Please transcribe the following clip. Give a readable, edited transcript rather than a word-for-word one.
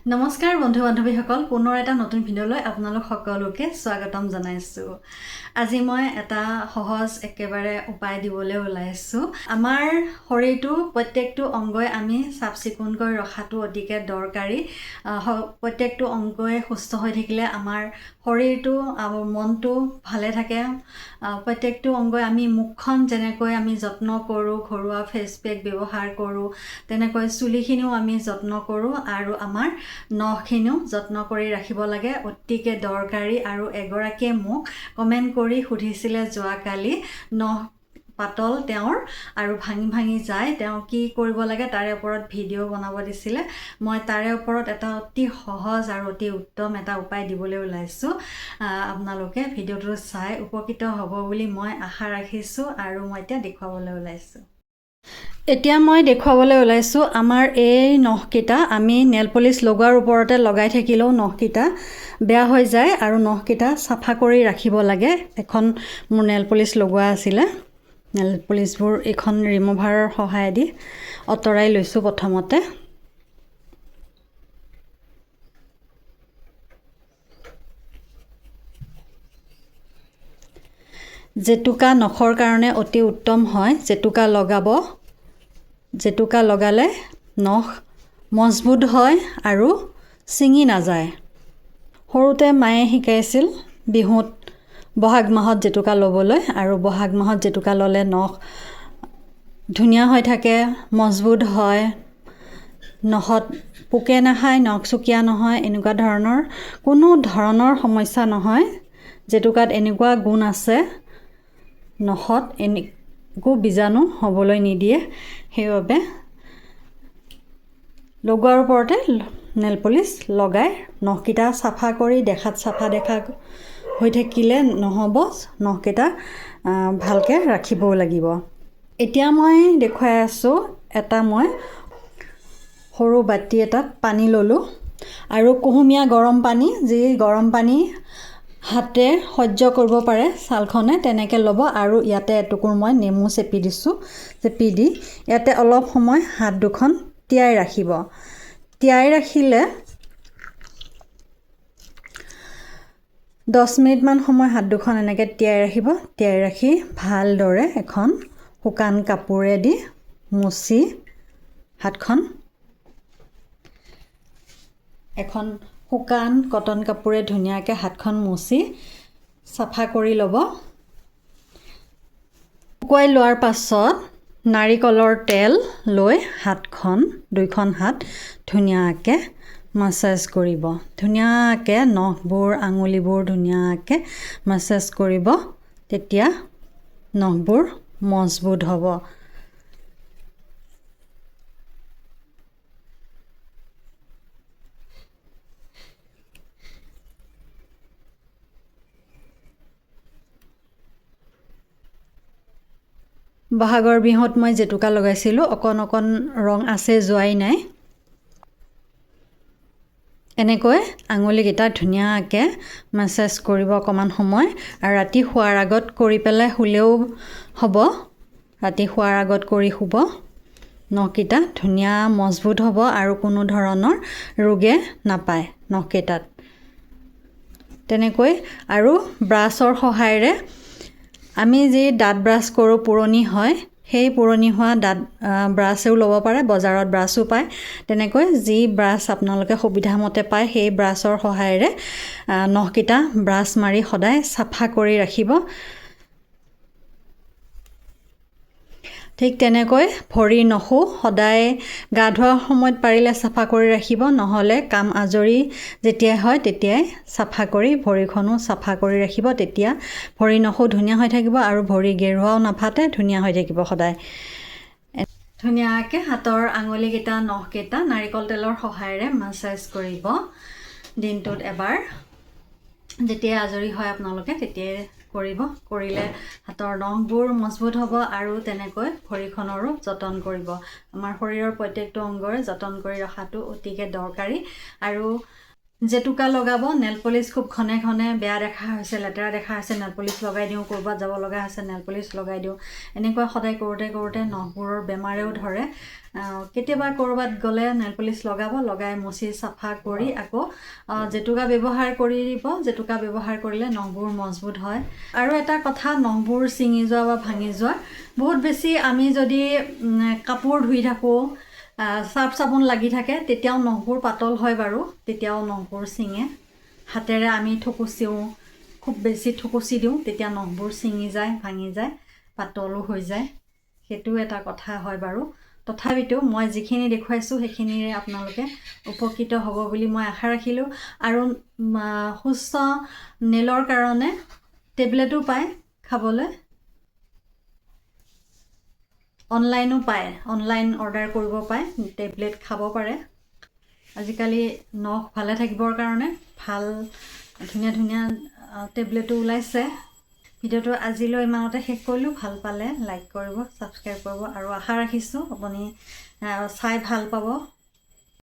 নমস্কাৰ বন্ধু বান্ধৱীসকল, পুনৰ এটা নতুন ভিডিঅ'লৈ আপোনালোক সকলোকে স্বাগতম জনাইছোঁ। আজি মই এটা সহজ একেবাৰে উপায় দিবলৈ ওলাইছোঁ। আমাৰ শৰীৰটো প্ৰত্যেকটো অংগই আমি চাফ চিকুণকৈ ৰখাটো অতিকে দৰকাৰী। প্ৰত্যেকটো অংগই সুস্থ হৈ থাকিলে আমাৰ শৰীৰটো আৰু মনটো ভালে থাকে। প্ৰত্যেকটো অংগই আমি মুখখন যেনেকৈ আমি যত্ন কৰোঁ, ঘৰুৱা ফেচ পেক ব্যৱহাৰ কৰোঁ, তেনেকৈ চুলিখিনিও আমি যত্ন কৰোঁ আৰু আমাৰ নখখিনিও যত্ন কৰি ৰাখিব লাগে, অতিকে দৰকাৰী। আৰু এগৰাকীয়ে মোক কমেণ্ট কৰি সুধিছিলে যোৱাকালি, নখ পাতল তেওঁৰ আৰু ভাঙি ভাঙি যায়, তেওঁ কি কৰিব লাগে তাৰে ওপৰত ভিডিঅ' বনাব দিছিলে। মই তাৰে ওপৰত এটা অতি সহজ আৰু অতি উত্তম এটা উপায় দিবলৈ ওলাইছোঁ। আপোনালোকে ভিডিঅ'টো চাই উপকৃত হ'ব বুলি মই আশা ৰাখিছোঁ আৰু মই এতিয়া দেখুৱাবলৈ ওলাইছোঁ। এতিয়া মই দেখুৱাবলৈ ওলাইছোঁ আমাৰ এই নখকেইটা আমি নেল পলিচ লগোৱাৰ ওপৰতে লগাই থাকিলেও নখকেইটা বেয়া হৈ যায় আৰু নখকেইটা চাফা কৰি ৰাখিব লাগে। এখন মোৰ নেল পলিচ লগোৱা আছিলে, নেল পলিচবোৰ এইখন ৰিমুভাৰৰ সহায়েদি আঁতৰাই লৈছোঁ প্ৰথমতে। জেতুকা নখৰ কাৰণে অতি উত্তম হয়। জেতুকা লগালে নখ মজবুত হয় আৰু ছিঙি নাযায়। সৰুতে মায়ে শিকাইছিল বিহুত বহাগ মাহত জেতুকা ল'বলৈ, আৰু বহাগ মাহত জেতুকা ল'লে নখ ধুনীয়া হৈ থাকে, মজবুত হয়, নখত পোকে নাখায়, নখ চুকীয়া নহয়, এনেকুৱা ধৰণৰ কোনো ধৰণৰ সমস্যা নহয়। জেতুকাত এনেকুৱা গুণ আছে, নখত একো বীজাণু হ'বলৈ নিদিয়ে। সেইবাবে লগোৱাৰ ওপৰতে নেল পলিচ লগাই নখকেইটা চাফা কৰি দেখাত চাফা দেখা হৈ থাকিলে নহ'ব, নখকেইটা ভালকৈ ৰাখিবও লাগিব। এতিয়া মই দেখুৱাই আছোঁ, মই সৰু বাতি এটাত পানী ল'লোঁ আৰু কুহুমীয়া গৰম পানী, যি গৰম পানী হাতে সহ্য কৰিব পাৰে ছালখনে, তেনেকৈ ল'ব। আৰু ইয়াতে এটুকুৰ মই নেমু চেপি দিছোঁ। চেপি দি ইয়াতে অলপ সময় হাত দুখন তিয়াই ৰাখিব। তিয়াই ৰাখিলে 10 মিনিটমান সময় হাত দুখন এনেকৈ তিয়াই ৰাখিব। তিয়াই ৰাখি ভালদৰে এখন শুকান কাপোৰেদি মুচি হাতখন, এখন শুকান কটন কাপোৰে ধুনীয়াকৈ হাতখন মুচি চাফা কৰি ল'ব। শুকুৱাই লোৱাৰ পাছত নাৰিকলৰ তেল লৈ দুইখন হাত ধুনীয়াকৈ মাছাজ কৰিব। ধুনীয়াকৈ নখবোৰ, আঙুলিবোৰ ধুনীয়াকৈ মাছাজ কৰিব, তেতিয়া নখবোৰ মজবুত হ'ব। বহাগৰ বিহুত মই জেতুকা লগাইছিলোঁ, অকণ ৰং আছে, যোৱাই নাই। এনেকৈ আঙুলিকেইটা ধুনীয়াকৈ মাছাজ কৰিব অকণমান সময়, আৰু ৰাতি শোৱাৰ আগত কৰি পেলাই শুলেও হ'ব। ৰাতি শোৱাৰ আগত কৰি শুব, নখকেইটা ধুনীয়া মজবুত হ'ব আৰু কোনো ধৰণৰ ৰোগে নাপায় নখকেইটাত। তেনেকৈ আৰু ব্ৰাছৰ সহায়েৰে আমি যি দাঁত ব্ৰাছ কৰোঁ, পুৰণি হয়, সেই পুৰণি হোৱা দাঁত ব্ৰাছেও ল'ব পাৰে, বজাৰত ব্ৰাছো পায়। তেনেকৈ যি ব্ৰাছ আপোনালোকে সুবিধামতে পায়, সেই ব্ৰাছৰ সহায়েৰে নখকেইটা ব্ৰাছ মাৰি সদায় চাফা কৰি ৰাখিব। ঠিক তেনেকৈ ভৰিৰ নখো সদায় গা ধোৱাৰ সময়ত পাৰিলে চাফা কৰি ৰাখিব, নহ'লে কাম আজৰি যেতিয়াই হয় তেতিয়াই চাফা কৰি ভৰিখনো চাফা কৰি ৰাখিব। তেতিয়া ভৰিৰ নখো ধুনীয়া হৈ থাকিব আৰু ভৰি গেৰুৱাও নাফাটে, ধুনীয়া হৈ থাকিব সদায়। ধুনীয়াকৈ হাতৰ আঙুলিকেইটা, নখকেইটা নাৰিকল তেলৰ সহায়েৰে মাছাজ কৰিব দিনটোত এবাৰ। যেতিয়াই আজৰি হয় আপোনালোকে তেতিয়াই কৰিব। কৰিলে হাতৰ নখবোৰ মজবুত হ'ব আৰু তেনেকৈ ভৰিখনৰো যতন কৰিব। আমাৰ শৰীৰৰ প্ৰত্যেকটো অংগৰে যতন কৰি ৰখাটো অতিকে দৰকাৰী। আৰু জেতুকা লগাব, নেল পলিচ খুব ঘনে ঘনে বেয়া দেখা হৈছে, লেতেৰা দেখা হৈছে, নেল পলিচ লগাই দিওঁ, ক'ৰবাত যাব লগা হৈছে নেল পলিচ লগাই দিওঁ। এনেকুৱা সদায় কৰোঁতে কৰোঁতে নখবোৰৰ বেমাৰেও ধৰে। কেতিয়াবা ক'ৰবাত গ'লে নেল পলিচ লগাই মুচি চাফা কৰি আকৌ জেতুকা ব্যৱহাৰ কৰি দিব। জেতুকা ব্যৱহাৰ কৰিলে নখবোৰ মজবুত হয়। আৰু এটা কথা, নখবোৰ ছিঙি যোৱা বা ভাঙি যোৱা, বহুত বেছি আমি যদি কাপোৰ ধুই থাকোঁ, চাৰ্ফ চাবোন লাগি থাকে, তেতিয়াও নখবোৰ পাতল হয় বাৰু, তেতিয়াও নখবোৰ ছিঙে। হাতেৰে আমি থুকুচিওঁ, খুব বেছি থুকুচি দিওঁ, তেতিয়া নখবোৰ ছিঙি যায়, ভাঙি যায়, পাতলো হৈ যায়। সেইটো এটা কথা হয় বাৰু। তথাপিতো মই যিখিনি দেখুৱাইছোঁ সেইখিনিৰে আপোনালোকে উপকৃত হ'ব বুলি মই আশা ৰাখিলোঁ। আৰু সুস্থ নেইলৰ কাৰণে টেবলেটো পায় খাবলৈ, অনলাইনো পায়, অনলাইন অৰ্ডাৰ কৰিব পায়, টেবলেট খাব পাৰে। আজিকালি নখ ভালে থাকিবৰ কাৰণে ভাল ধুনীয়া ধুনীয়া টেবলেটো ওলাইছে। ভিডিঅ'টো আজিলৈ ইমানতে শেষ কৰিলোঁ। ভাল পালে লাইক কৰিব, ছাবস্ক্ৰাইব কৰিব, আৰু আশা ৰাখিছোঁ আপুনি চাই ভাল পাব।